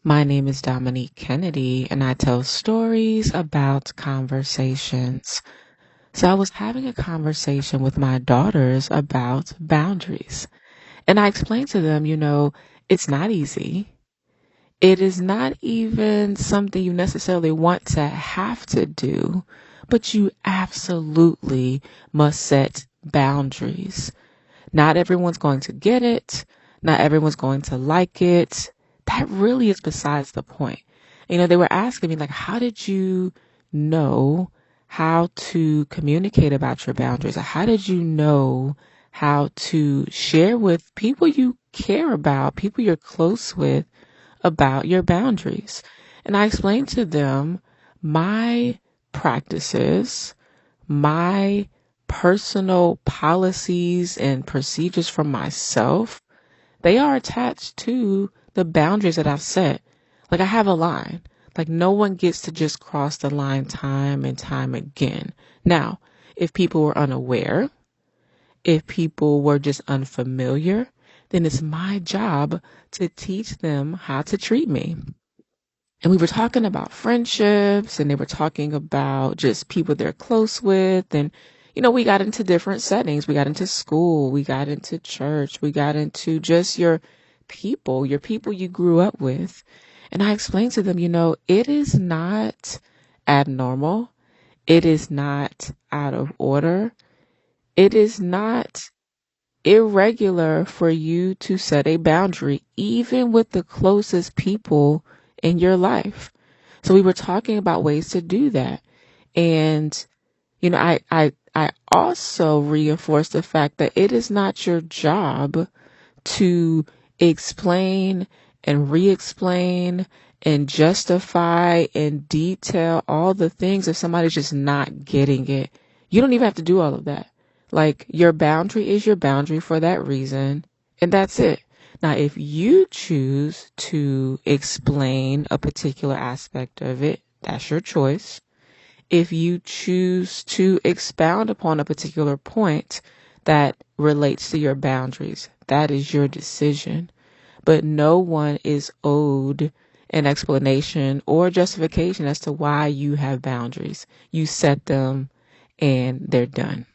My name is Dominique Kennedy, and I tell stories about conversations. So I was having a conversation with my daughters about boundaries. And I explained to them, it's not easy. It is not even something you necessarily want to have to do, but you absolutely must set boundaries. Not everyone's going to get it. Not everyone's going to like it. That really is besides the point. They were asking me, like, how did you know how to communicate about your boundaries? Or how did you know how to share with people you care about, people you're close with, about your boundaries? And I explained to them my practices, my personal policies and procedures for myself, they are attached to the boundaries that I've set. Like I have a line. Like no one gets to just cross the line time and time again. Now, if people were unaware, if people were just unfamiliar, then it's my job to teach them how to treat me. And we were talking about friendships and they were talking about just people they're close with. And, we got into different settings. We got into school. We got into church. We got into just your people you grew up with. And I explained to them, it is not abnormal. It is not out of order. It is not irregular for you to set a boundary, even with the closest people in your life. So we were talking about ways to do that. And, I also reinforced the fact that it is not your job to explain and re-explain and justify and detail all the things if somebody's just not getting it. You don't even have to do all of that. Like your boundary is your boundary for that reason, and that's it. Now, if you choose to explain a particular aspect of it, that's your choice. If you choose to expound upon a particular point that relates to your boundaries, that is your decision. But no one is owed an explanation or justification as to why you have boundaries. You set them and they're done.